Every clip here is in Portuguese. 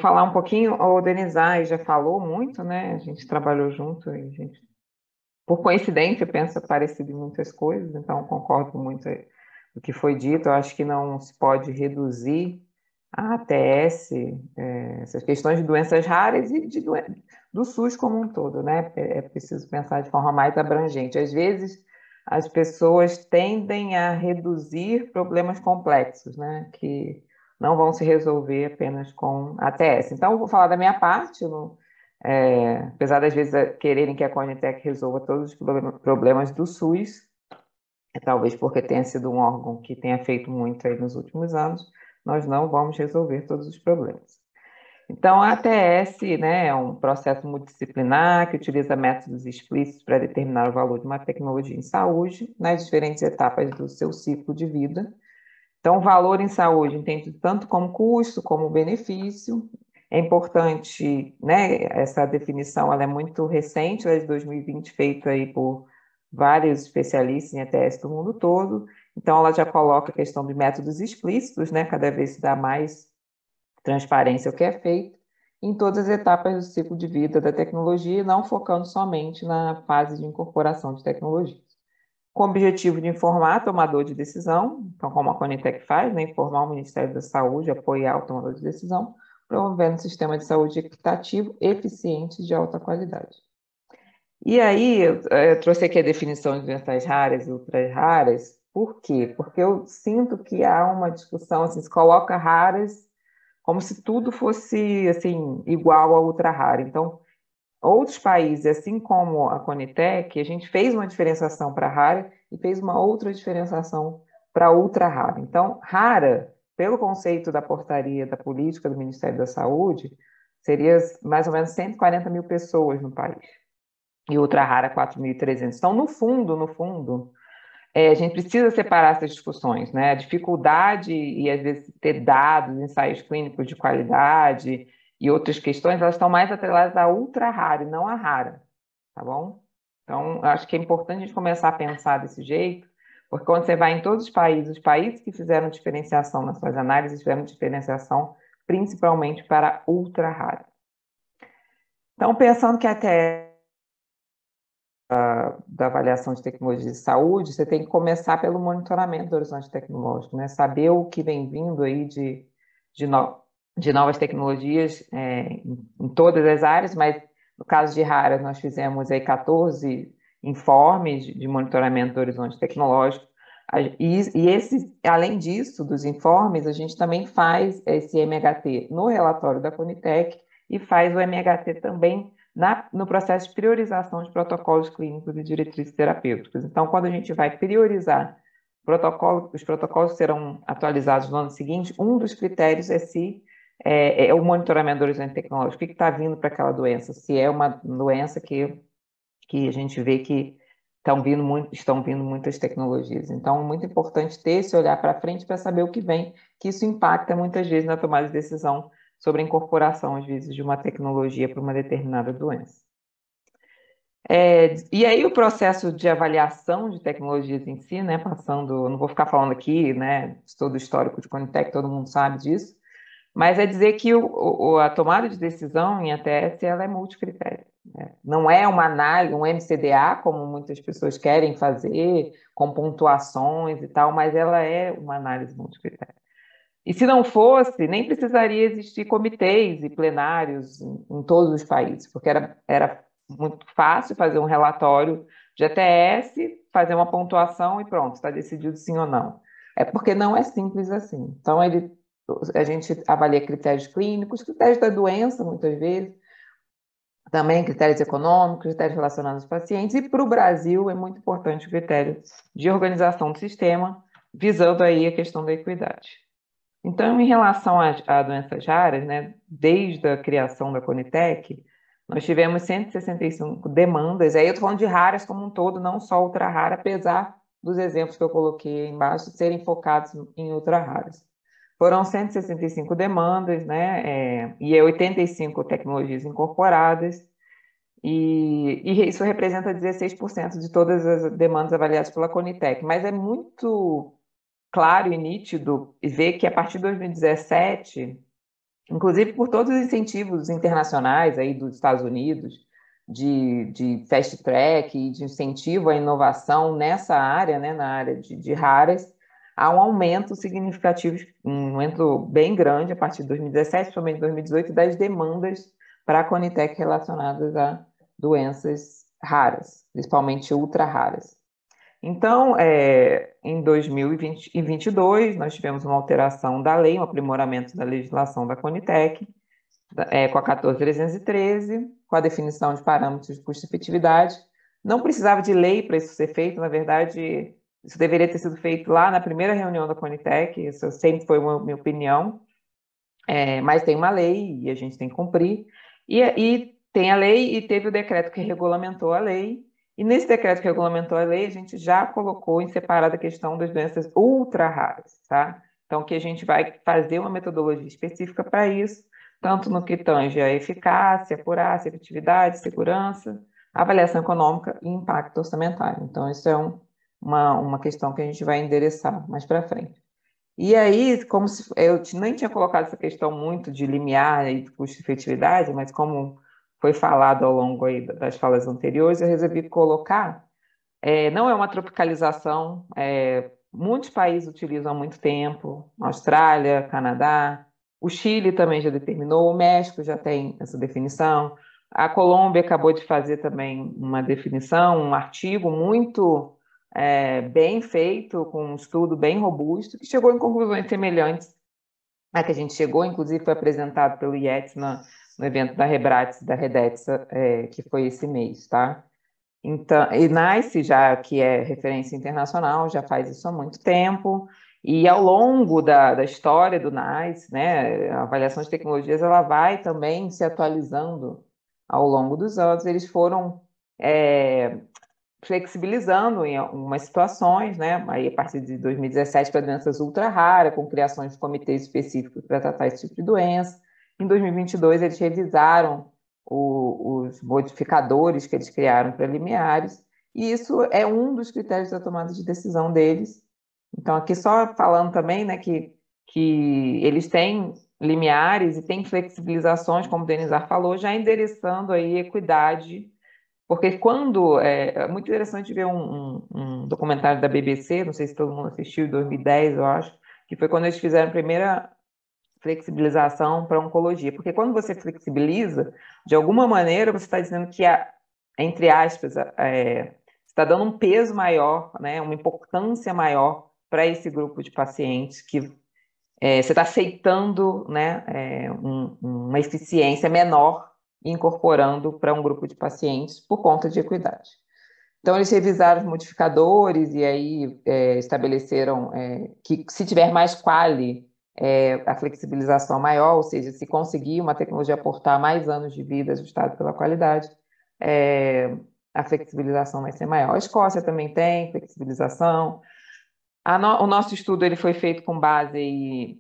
falar um pouquinho, o Denizar já falou muito, né? A gente trabalhou junto e a gente, por coincidência, pensa parecido em muitas coisas, então concordo muito do que foi dito. Eu acho que não se pode reduzir a ATS, essas questões de doenças raras e do SUS como um todo, né? É preciso pensar de forma mais abrangente. Às vezes, as pessoas tendem a reduzir problemas complexos, né? Que não vão se resolver apenas com ATS. Então, eu vou falar da minha parte, apesar das vezes quererem que a Conitec resolva todos os problemas do SUS, talvez porque tenha sido um órgão que tenha feito muito aí nos últimos anos, nós não vamos resolver todos os problemas. Então, a ATS, né, é um processo multidisciplinar que utiliza métodos explícitos para determinar o valor de uma tecnologia em saúde nas diferentes etapas do seu ciclo de vida. Então, o valor em saúde entende tanto como custo, como benefício. É importante, né, essa definição, ela é muito recente, ela é de 2020, feita aí por vários especialistas em ETS do mundo todo. Então, ela já coloca a questão de métodos explícitos, né, cada vez se dá mais transparência ao que é feito, em todas as etapas do ciclo de vida da tecnologia, não focando somente na fase de incorporação de tecnologias com o objetivo de informar o tomador de decisão, então, como a Conitec faz, né, informar o Ministério da Saúde, apoiar o tomador de decisão, promovendo um sistema de saúde equitativo, eficiente e de alta qualidade. E aí, eu trouxe aqui a definição de doenças raras e ultra raras, por quê? Porque eu sinto que há uma discussão, assim, se coloca raras como se tudo fosse, assim, igual a ultra rara. Então, outros países, assim como a Conitec, a gente fez uma diferenciação para rara e fez uma outra diferenciação para ultra rara. Então, rara, pelo conceito da portaria da política do Ministério da Saúde, seria mais ou menos 140 mil pessoas no país. E ultra rara, 4.300. Então, no fundo, a gente precisa separar essas discussões, né? A dificuldade e, às vezes, ter dados, ensaios clínicos de qualidade e outras questões, elas estão mais atreladas à ultra rara e não à rara, tá bom? Então, eu acho que é importante a gente começar a pensar desse jeito, porque quando você vai em todos os países que fizeram diferenciação nas suas análises, fizeram diferenciação principalmente para ultra rara. Então, pensando que até da avaliação de tecnologia de saúde, você tem que começar pelo monitoramento do horizonte tecnológico, né? Saber o que vem vindo aí de, no, de novas tecnologias em todas as áreas, mas no caso de raras, nós fizemos aí 14 informes de monitoramento do horizonte tecnológico. Além disso, dos informes, a gente também faz esse MHT no relatório da Conitec e faz o MHT também no processo de priorização de protocolos clínicos e diretrizes terapêuticas. Então, quando a gente vai priorizar os protocolos serão atualizados no ano seguinte, um dos critérios é o monitoramento do horizonte tecnológico, o que está vindo para aquela doença, se é uma doença que a gente vê que estão vindo muitas tecnologias. Então, é muito importante ter esse olhar para frente para saber o que vem, que isso impacta muitas vezes na tomada de decisão sobre a incorporação, às vezes, de uma tecnologia para uma determinada doença. E aí o processo de avaliação de tecnologias em si, né, passando, não vou ficar falando aqui, né, de todo o histórico de Conitec, todo mundo sabe disso, mas é dizer que a tomada de decisão em ATS ela é multicritério, né? Não é uma análise, um MCDA, como muitas pessoas querem fazer, com pontuações e tal, mas ela é uma análise multicritério. E se não fosse, nem precisaria existir comitês e plenários em todos os países, porque era muito fácil fazer um relatório de ETS, fazer uma pontuação e pronto, está decidido sim ou não. É porque não é simples assim. Então, a gente avalia critérios clínicos, critérios da doença, muitas vezes, também critérios econômicos, critérios relacionados aos pacientes, e para o Brasil é muito importante o critério de organização do sistema, visando aí a questão da equidade. Então, em relação a doenças raras, né, desde a criação da Conitec, nós tivemos 165 demandas, aí eu estou falando de raras como um todo, não só ultra rara, apesar dos exemplos que eu coloquei embaixo serem focados em ultra raras. Foram 165 demandas, né, e 85 tecnologias incorporadas, e isso representa 16% de todas as demandas avaliadas pela Conitec, mas é muito claro e nítido ver que a partir de 2017 inclusive por todos os incentivos internacionais aí dos Estados Unidos, de fast track e de incentivo à inovação nessa área, né, na área de raras, há um aumento significativo, um aumento bem grande a partir de 2017, principalmente 2018, das demandas para a Conitec relacionadas a doenças raras, principalmente ultra raras. Então, em 2022, nós tivemos uma alteração da lei, um aprimoramento da legislação da Conitec, com a 14.313, com a definição de parâmetros de custo-efetividade. Não precisava de lei para isso ser feito, na verdade, isso deveria ter sido feito lá na primeira reunião da Conitec, isso sempre foi uma minha opinião, mas tem uma lei e a gente tem que cumprir. E tem a lei e teve o decreto que regulamentou a lei, e nesse decreto que regulamentou a lei, a gente já colocou em separado a questão das doenças ultra raras, tá? Então, que a gente vai fazer uma metodologia específica para isso, tanto no que tange a eficácia, acurácia, efetividade, segurança, avaliação econômica e impacto orçamentário. Então, isso é uma questão que a gente vai endereçar mais para frente. E aí, como se, eu nem tinha colocado essa questão muito de limiar e de custo-efetividade, mas como foi falado ao longo aí das falas anteriores, eu resolvi colocar, não é uma tropicalização, muitos países utilizam há muito tempo, Austrália, Canadá, o Chile também já determinou, o México já tem essa definição, a Colômbia acabou de fazer também uma definição, um artigo muito bem feito, com um estudo bem robusto, que chegou em conclusões semelhantes a que a gente chegou, inclusive foi apresentado pelo IETS no evento da Rebrates, da Redetsa, que foi esse mês, tá? Então, e NICE, já que é referência internacional, já faz isso há muito tempo, e ao longo da história do NICE, né, a avaliação de tecnologias, ela vai também se atualizando ao longo dos anos. Eles foram flexibilizando em algumas situações, né? Aí, a partir de 2017, para doenças ultra raras, com criações de comitês específicos para tratar esse tipo de doença. Em 2022, eles revisaram os modificadores que eles criaram para limiares, e isso é um dos critérios da tomada de decisão deles. Então, aqui só falando também, né, que eles têm limiares e têm flexibilizações, como o Denizar falou, já endereçando aí equidade, porque quando. É muito interessante ver um documentário da BBC, não sei se todo mundo assistiu, em 2010, eu acho, que foi quando eles fizeram a primeira flexibilização para oncologia. Porque quando você flexibiliza, de alguma maneira você está dizendo que, entre aspas, você está dando um peso maior, né, uma importância maior para esse grupo de pacientes, que você está aceitando, né, uma eficiência menor e incorporando para um grupo de pacientes por conta de equidade. Então, eles revisaram os modificadores e aí estabeleceram que, se tiver mais quali, a flexibilização maior, ou seja, se conseguir uma tecnologia aportar mais anos de vida ajustado pela qualidade, a flexibilização vai ser maior. A Escócia também tem flexibilização. O nosso estudo ele foi feito com base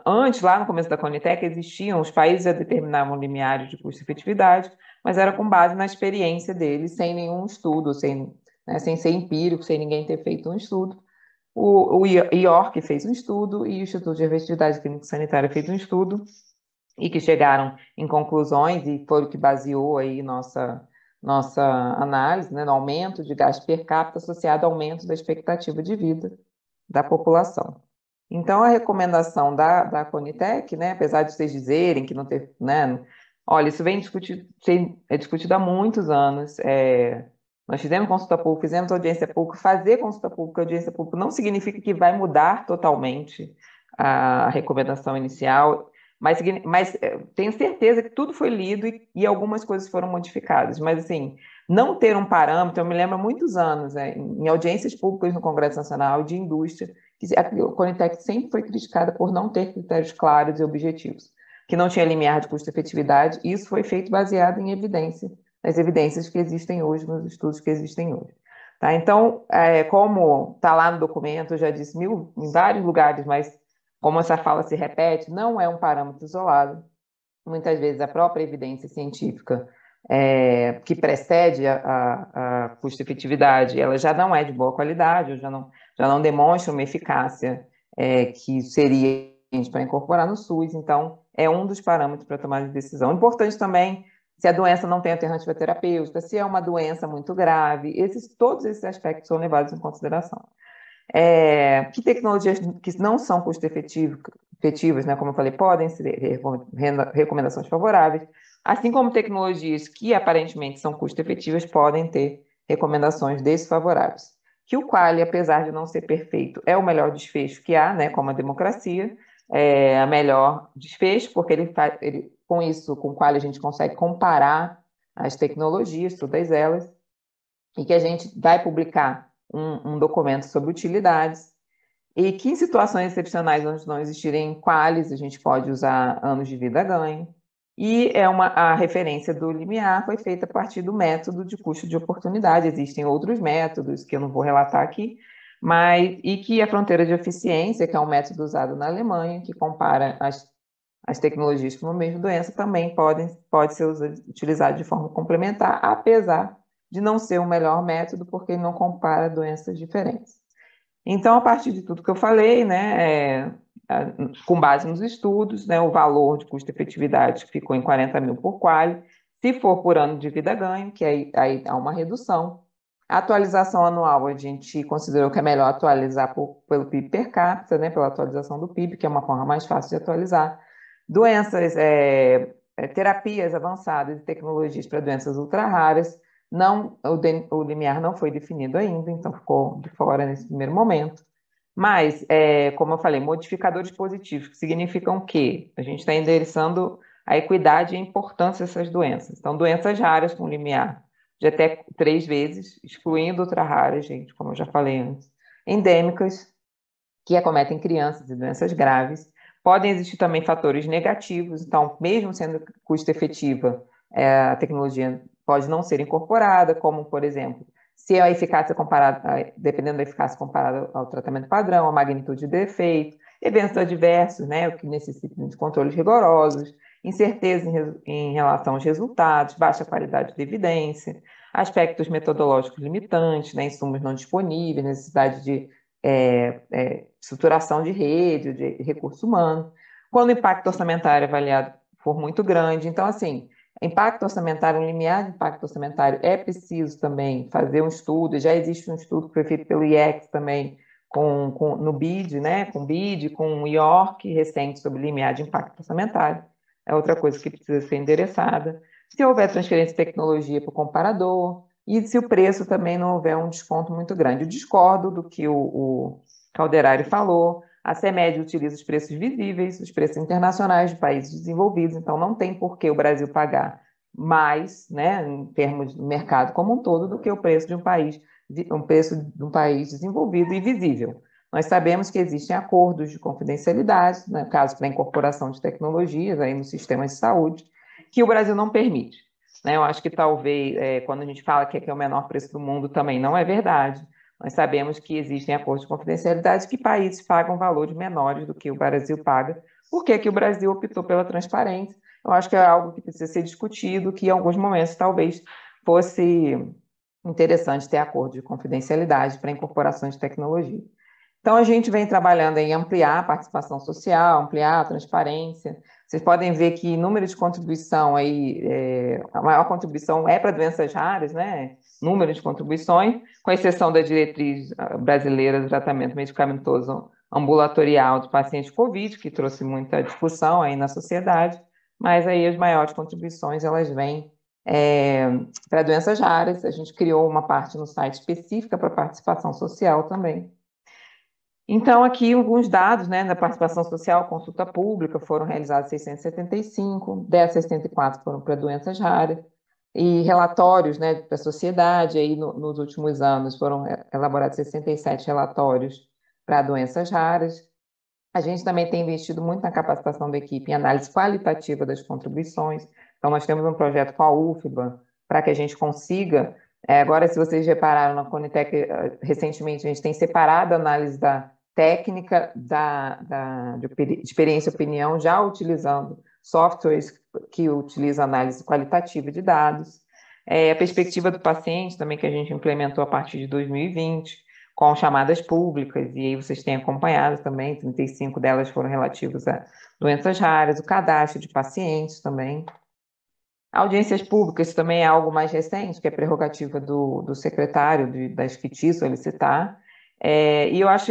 antes, lá no começo da Conitec, existiam, os países já determinavam limiares de custo-efetividade, mas era com base na experiência deles, sem nenhum estudo, sem ser empírico, sem ninguém ter feito um estudo. O IORC fez um estudo e o Instituto de Efetividade Clínica Sanitária fez um estudo, e que chegaram em conclusões, e foi o que baseou aí nossa análise, né, no aumento de gasto per capita associado ao aumento da expectativa de vida da população. Então, a recomendação da Conitec, né, apesar de vocês dizerem que não ter, né, olha, isso vem discutido há muitos anos. Nós fizemos consulta pública, fizemos audiência pública. Fazer consulta pública, audiência pública, não significa que vai mudar totalmente a recomendação inicial, mas tenho certeza que tudo foi lido e algumas coisas foram modificadas. Mas, assim, não ter um parâmetro, eu me lembro há muitos anos, em audiências públicas no Congresso Nacional de Indústria, que a Conitec sempre foi criticada por não ter critérios claros e objetivos, que não tinha limiar de custo-efetividade, e isso foi feito baseado em evidência, nas evidências que existem hoje, nos estudos que existem hoje. Tá? Então, como está lá no documento, eu já disse em vários lugares, mas como essa fala se repete, não é um parâmetro isolado. Muitas vezes a própria evidência científica que precede a custo-efetividade, ela já não é de boa qualidade, ou já não demonstra uma eficácia que seria para incorporar no SUS. Então, é um dos parâmetros para tomar de decisão. Importante também se a doença não tem alternativa terapêutica, se é uma doença muito grave, todos esses aspectos são levados em consideração. Que tecnologias que não são custo-efetivas, né, como eu falei, podem ser recomendações favoráveis, assim como tecnologias que aparentemente são custo-efetivas podem ter recomendações desfavoráveis. Que o Qualy, apesar de não ser perfeito, é o melhor desfecho que há, né, como a democracia, é a melhor desfecho, porque com isso, com o Qualy, a gente consegue comparar as tecnologias, todas elas, e que a gente vai publicar um documento sobre utilidades, e que em situações excepcionais onde não existirem Qualys, a gente pode usar anos de vida ganho. E a referência do limiar foi feita a partir do método de custo de oportunidade. Existem outros métodos que eu não vou relatar aqui, e que a fronteira de eficiência, que é um método usado na Alemanha, que compara as tecnologias para uma mesma doença, também pode ser utilizado de forma complementar, apesar de não ser o melhor método, porque ele não compara doenças diferentes. Então, a partir de tudo que eu falei, né, com base nos estudos, né, o valor de custo-efetividade ficou em 40 mil por Qualy. Se for por ano de vida ganho, que aí há uma redução. A atualização anual, a gente considerou que é melhor atualizar pelo PIB per capita, né, pela atualização do PIB, que é uma forma mais fácil de atualizar. Doenças, terapias avançadas e tecnologias para doenças ultra-raras, o limiar não foi definido ainda, então ficou de fora nesse primeiro momento. Mas, como eu falei, modificadores positivos, que significam que a gente está endereçando a equidade e a importância dessas doenças. Então, doenças raras com limiar de até 3 vezes, excluindo ultra-raras, gente, como eu já falei antes. Endêmicas, que acometem crianças e doenças graves. Podem existir também fatores negativos, então, mesmo sendo custo-efetiva, a tecnologia pode não ser incorporada, como, por exemplo, se a eficácia comparada, dependendo da eficácia comparada ao tratamento padrão, a magnitude do efeito, eventos adversos, né, o que necessitam de controles rigorosos, incerteza em relação aos resultados, baixa qualidade de evidência, aspectos metodológicos limitantes, né, insumos não disponíveis, necessidade de estruturação de rede, de recurso humano. Quando o impacto orçamentário avaliado for muito grande, então, assim, impacto orçamentário, um limiar de impacto orçamentário, é preciso também fazer um estudo, já existe um estudo que foi feito pelo IEX também, no BID, né, com BID, com o IORC recente sobre limiar de impacto orçamentário, é outra coisa que precisa ser endereçada. Se houver transferência de tecnologia para o comparador, e se o preço também não houver um desconto muito grande. Eu discordo do que o Calderari falou, a CEMED utiliza os preços visíveis, os preços internacionais de países desenvolvidos, então não tem por que o Brasil pagar mais, né, em termos de mercado como um todo, do que o preço de um país desenvolvido e visível. Nós sabemos que existem acordos de confidencialidade, no caso para a incorporação de tecnologias aí nos sistemas de saúde, que o Brasil não permite. Né? Eu acho que talvez, quando a gente fala que aqui é o menor preço do mundo, também não é verdade. Nós sabemos que existem acordos de confidencialidade que países pagam valores menores do que o Brasil paga. Por que que o Brasil optou pela transparência? Eu acho que é algo que precisa ser discutido, que em alguns momentos talvez fosse interessante ter acordo de confidencialidade para incorporação de tecnologia. Então, a gente vem trabalhando em ampliar a participação social, ampliar a transparência. Vocês podem ver que número de contribuição aí, a maior contribuição é para doenças raras, né? Número de contribuições, com exceção da diretriz brasileira do tratamento medicamentoso ambulatorial de pacientes COVID, que trouxe muita discussão aí na sociedade, mas aí as maiores contribuições, elas vêm para doenças raras. A gente criou uma parte no site específica para participação social também. Então, aqui alguns dados, né, da participação social, consulta pública, foram realizados 675, dessas 64 foram para doenças raras, e relatórios, né, da sociedade, aí nos últimos anos foram elaborados 67 relatórios para doenças raras. A gente também tem investido muito na capacitação da equipe em análise qualitativa das contribuições. Então, nós temos um projeto com a UFBA para que a gente consiga. Agora, se vocês repararam na Conitec, recentemente a gente tem separado a análise da técnica de experiência e opinião, já utilizando softwares que utilizam análise qualitativa de dados. A perspectiva do paciente também, que a gente implementou a partir de 2020, com chamadas públicas, e aí vocês têm acompanhado também, 35 delas foram relativas a doenças raras, o cadastro de pacientes também. Audiências públicas também é algo mais recente, que é prerrogativa do secretário da SPT solicitar. E eu acho,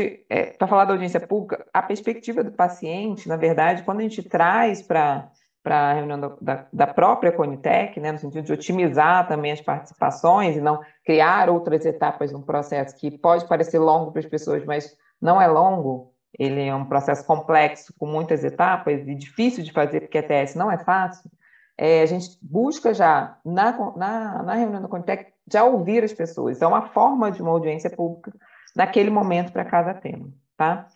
para falar da audiência pública, a perspectiva do paciente, na verdade, quando a gente traz para a reunião da própria Conitec, né, no sentido de otimizar também as participações e não criar outras etapas de um processo que pode parecer longo para as pessoas, mas não é longo, ele é um processo complexo, com muitas etapas e difícil de fazer, porque a ETS não é fácil. A gente busca já, na reunião da Conitec, já ouvir as pessoas. É uma forma de uma audiência pública naquele momento para cada tema, tá?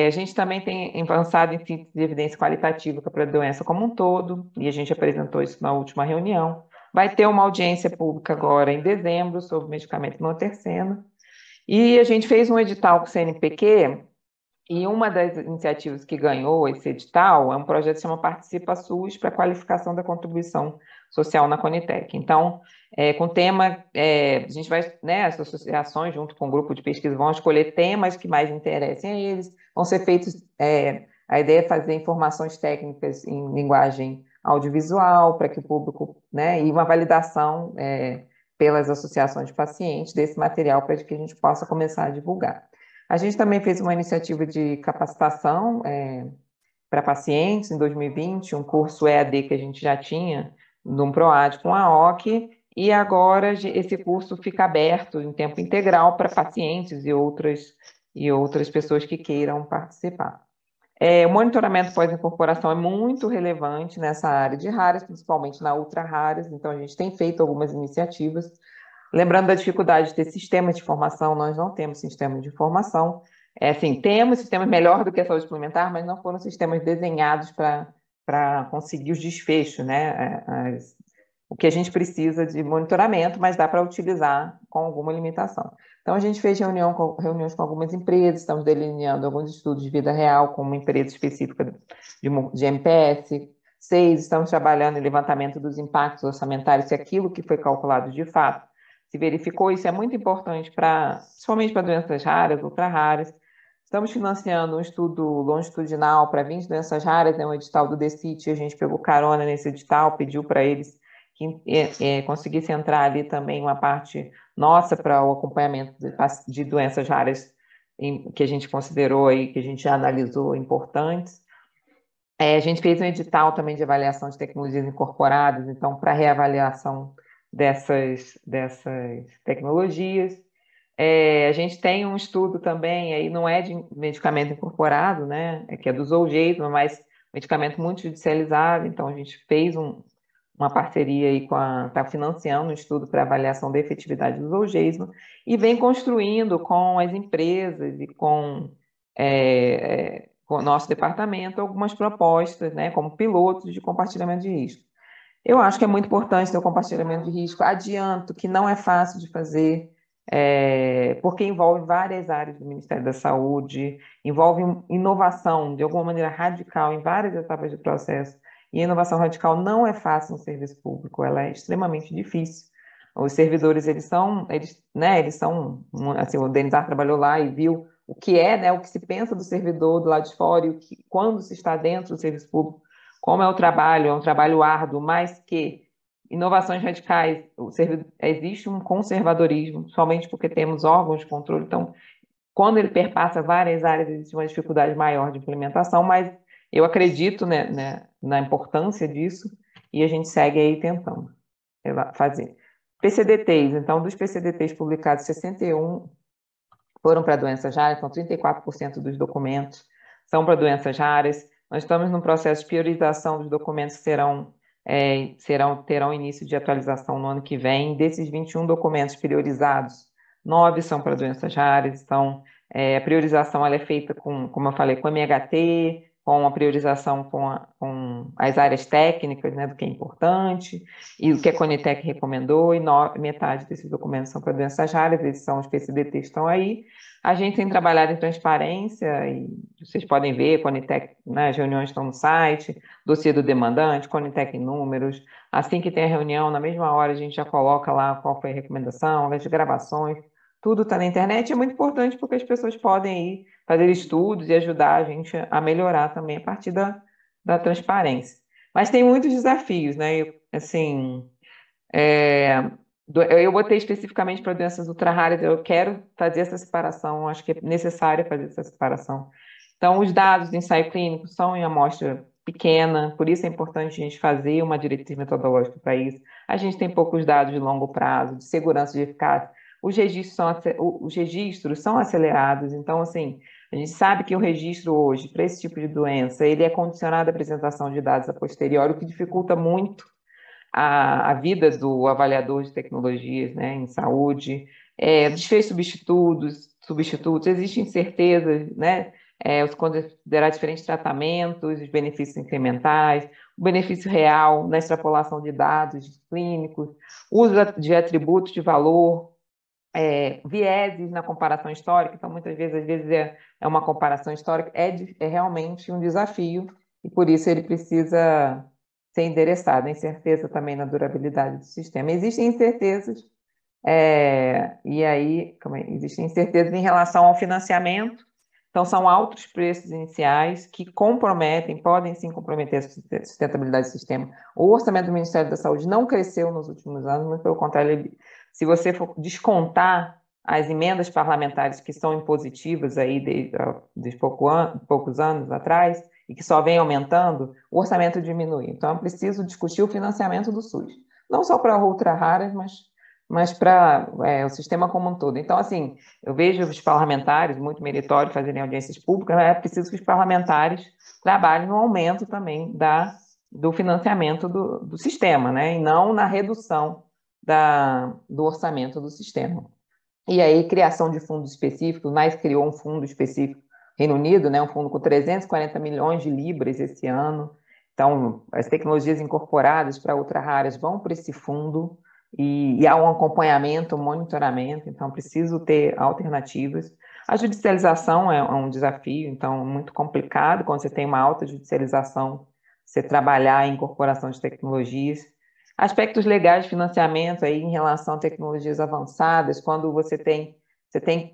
A gente também tem avançado em síntese de evidência qualitativa para a doença como um todo, e a gente apresentou isso na última reunião. Vai ter uma audiência pública agora em dezembro sobre medicamento noterceno, e a gente fez um edital com o CNPq, e uma das iniciativas que ganhou esse edital é um projeto que se chama Participa SUS para a qualificação da contribuição social na Conitec. Então, com o tema, a gente vai, né, as associações, junto com o grupo de pesquisa, vão escolher temas que mais interessem a eles, vão ser feitos, a ideia é fazer informações técnicas em linguagem audiovisual, para que o público, né, e uma validação pelas associações de pacientes desse material, para que a gente possa começar a divulgar. A gente também fez uma iniciativa de capacitação para pacientes em 2020, um curso EAD que a gente já tinha, de um PROAD com a OC, e agora esse curso fica aberto em tempo integral para pacientes e outras pessoas que queiram participar. O monitoramento pós-incorporação é muito relevante nessa área de raras, principalmente na ultra raras, então a gente tem feito algumas iniciativas. Lembrando da dificuldade de ter sistemas de informação, nós não temos sistemas de informação. Assim, temos sistemas melhor do que a saúde suplementar, mas não foram sistemas desenhados para conseguir os desfechos, né? O que a gente precisa de monitoramento, mas dá para utilizar com alguma limitação. Então, a gente fez reuniões com algumas empresas, estamos delineando alguns estudos de vida real com uma empresa específica de MPS. 6, estamos trabalhando em levantamento dos impactos orçamentários, se aquilo que foi calculado de fato se verificou. Isso é muito importante, principalmente para doenças raras, ultra raras. Estamos financiando um estudo longitudinal para 20 doenças raras, um edital do DECIT, a gente pegou carona nesse edital, pediu para eles que conseguisse entrar ali também uma parte nossa para o acompanhamento de doenças raras que a gente considerou aí, que a gente já analisou importantes. A gente fez um edital também de avaliação de tecnologias incorporadas, então, para reavaliação dessas tecnologias. A gente tem um estudo também, aí não é de medicamento incorporado, né? Que é do Zolgensma, mas medicamento muito judicializado, então a gente fez uma parceria aí está financiando um estudo para avaliação da efetividade do Zolgensma e vem construindo com as empresas e com o nosso departamento algumas propostas, né, como pilotos de compartilhamento de risco. Eu acho que é muito importante ter o compartilhamento de risco. Adianto que não é fácil de fazer, porque envolve várias áreas do Ministério da Saúde, envolve inovação de alguma maneira radical em várias etapas do processo. E a inovação radical não é fácil no serviço público, ela é extremamente difícil. Os servidores, eles são, assim, o Denizar trabalhou lá e viu o que né, o que se pensa do servidor do lado de fora e quando se está dentro do serviço público, como é um trabalho árduo, mas que inovações radicais, existe um conservadorismo, somente porque temos órgãos de controle, então, quando ele perpassa várias áreas, existe uma dificuldade maior de implementação, mas eu acredito, né, na importância disso e a gente segue aí tentando fazer. PCDTs, então, dos PCDTs publicados, 61 foram para doenças raras, então 34% dos documentos são para doenças raras. Nós estamos num processo de priorização dos documentos que terão início de atualização no ano que vem. Desses 21 documentos priorizados, 9 são para doenças raras. Então, a priorização ela é feita como eu falei, com MHT, com a priorização com as áreas técnicas, né, do que é importante, e o que a Conitec recomendou, e metade desses documentos são para doenças raras, esses são os PCDTs que estão aí. A gente tem trabalhado em transparência, e vocês podem ver, Conitec, né, as reuniões estão no site, dossiê do demandante, Conitec em números. Assim que tem a reunião, na mesma hora a gente já coloca lá qual foi a recomendação, as gravações, tudo está na internet, é muito importante porque as pessoas podem ir fazer estudos e ajudar a gente a melhorar também a partir da transparência. Mas tem muitos desafios, né? Assim, eu botei especificamente para doenças ultra-raras, eu quero fazer essa separação, acho que é necessário fazer essa separação. Então, os dados do ensaio clínico são em amostra pequena, por isso é importante a gente fazer uma diretriz metodológica para isso. A gente tem poucos dados de longo prazo, de segurança de eficácia. Os registros são acelerados, então, assim, a gente sabe que o registro hoje, para esse tipo de doença, ele é condicionado à apresentação de dados a posteriori, o que dificulta muito a vida do avaliador de tecnologias, né, em saúde, desfecho substitutos, existem incertezas, né, os considerar diferentes tratamentos, os benefícios incrementais, o benefício real na extrapolação de dados clínicos, uso de atributos de valor, vieses na comparação histórica, então muitas vezes, às vezes é uma comparação histórica, é realmente um desafio, e por isso ele precisa ser endereçado, a incerteza também na durabilidade do sistema. Existem incertezas, existem incertezas em relação ao financiamento, então são altos preços iniciais que podem sim comprometer a sustentabilidade do sistema. O orçamento do Ministério da Saúde não cresceu nos últimos anos, muito pelo contrário, se você for descontar as emendas parlamentares que são impositivas aí desde poucos anos atrás, e que só vem aumentando, o orçamento diminui. Então, é preciso discutir o financiamento do SUS, não só para ultra-raras, mas para o sistema como um todo. Então, assim, eu vejo os parlamentares, muito meritório, fazerem audiências públicas, mas é preciso que os parlamentares trabalhem no aumento também do financiamento do sistema, né? E não na redução do orçamento do sistema. E aí, criação de fundos específicos, o NICE criou um fundo específico, Reino Unido, né, um fundo com 340 milhões de libras esse ano. Então, as tecnologias incorporadas para ultra-raras vão para esse fundo e há um acompanhamento, um monitoramento, então preciso ter alternativas. A judicialização é um desafio, então, muito complicado quando você tem uma alta judicialização, você trabalhar em incorporação de tecnologias. Aspectos legais de financiamento aí em relação a tecnologias avançadas, quando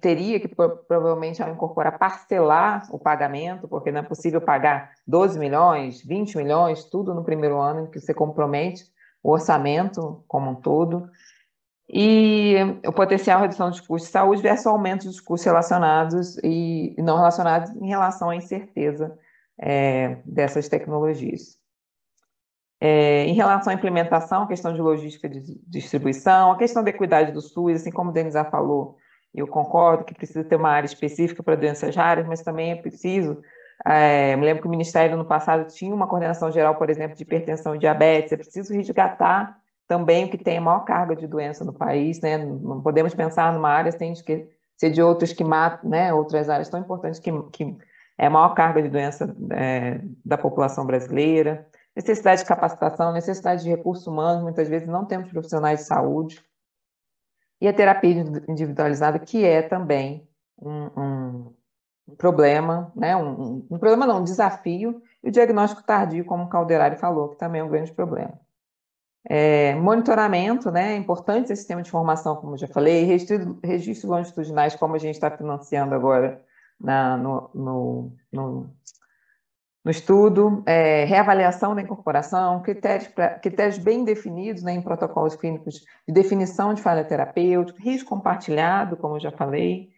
teria que provavelmente, ao incorporar, parcelar o pagamento, porque não é possível pagar 12 milhões, 20 milhões, tudo no primeiro ano, em que você compromete o orçamento como um todo. E o potencial redução dos custos de saúde versus aumento dos custos relacionados e não relacionados em relação à incerteza dessas tecnologias. Em relação à implementação, a questão de logística de distribuição, a questão da equidade do SUS, assim como o Denis falou, eu concordo que precisa ter uma área específica para doenças raras, mas também é preciso. Me lembro que o Ministério, no passado, tinha uma coordenação geral, por exemplo, de hipertensão e diabetes. É preciso resgatar também o que tem a maior carga de doença no país, né? Não podemos pensar numa área sem ser de outras que matam, né? Outras áreas tão importantes que é a maior carga de doença da população brasileira. Necessidade de capacitação, necessidade de recursos humanos, muitas vezes não temos profissionais de saúde. E a terapia individualizada, que é também um problema, né? Um problema não, um desafio, e o diagnóstico tardio, como o Calderari falou, que também é um grande problema. Monitoramento, né? É importante esse sistema de informação, como eu já falei, registros longitudinais, como a gente está financiando agora no estudo, reavaliação da incorporação, critérios bem definidos, né, em protocolos clínicos de definição de falha terapêutica, risco compartilhado, como eu já falei.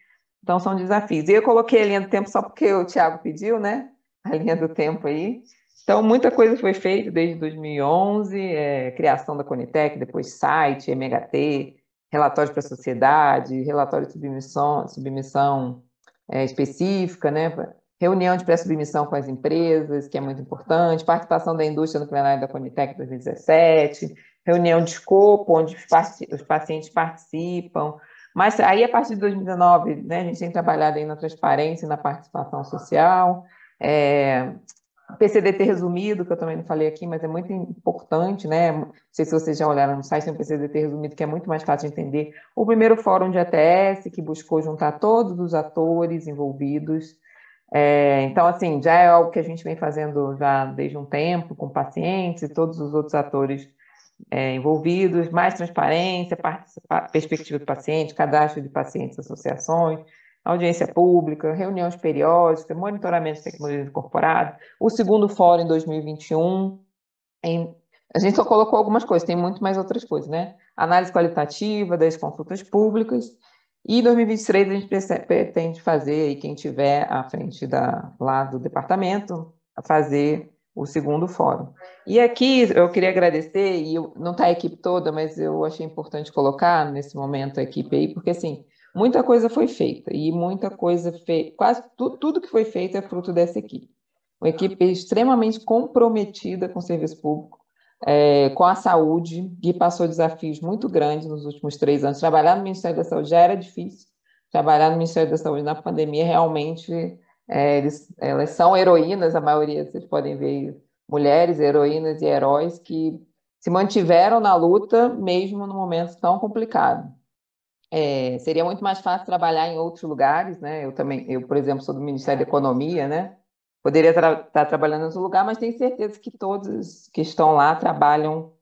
Então, são desafios. E eu coloquei a linha do tempo só porque o Thiago pediu, né? A linha do tempo aí. Então, muita coisa foi feita desde 2011, criação da Conitec, depois site, MHT, relatórios para a sociedade, relatório de submissão específica, né? Reunião de pré-submissão com as empresas, que é muito importante, participação da indústria no plenário da Conitec 2017, reunião de escopo, onde os pacientes participam. Mas aí, a partir de 2019, né, a gente tem trabalhado aí na transparência e na participação social. PCDT resumido, que eu também não falei aqui, mas é muito importante, né? Não sei se vocês já olharam no site, tem um PCDT resumido que é muito mais fácil de entender. O primeiro fórum de ETS, que buscou juntar todos os atores envolvidos. Então, assim, já é algo que a gente vem fazendo já desde um tempo, com pacientes e todos os outros atores envolvidos, mais transparência, perspectiva do paciente, cadastro de pacientes, associações, audiência pública, reuniões periódicas, monitoramento de tecnologia incorporada, o segundo fórum em 2021, a gente só colocou algumas coisas, tem muito mais outras coisas, né? Análise qualitativa das consultas públicas, e em 2023 a gente pretende fazer, aí quem tiver à frente lá do departamento, fazer o segundo fórum. E aqui eu queria agradecer, e não está a equipe toda, mas eu achei importante colocar nesse momento a equipe aí, porque assim, muita coisa foi feita, e muita coisa feita, quase tudo que foi feito é fruto dessa equipe. Uma equipe extremamente comprometida com o serviço público, com a saúde, e passou desafios muito grandes nos últimos 3 anos. Trabalhar no Ministério da Saúde já era difícil, trabalhar no Ministério da Saúde na pandemia, realmente, elas são heroínas, a maioria, vocês podem ver, mulheres, heroínas e heróis que se mantiveram na luta, mesmo no momento tão complicado. Seria muito mais fácil trabalhar em outros lugares, né? Eu, por exemplo, sou do Ministério da Economia, né? Poderia estar trabalhando em outro lugar, mas tenho certeza que todos que estão lá trabalham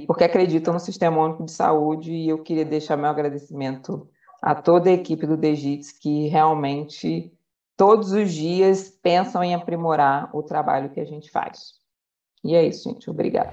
porque acreditam no Sistema Único de Saúde, e eu queria deixar meu agradecimento a toda a equipe do DGITS, que realmente todos os dias pensam em aprimorar o trabalho que a gente faz. E é isso, gente. Obrigada.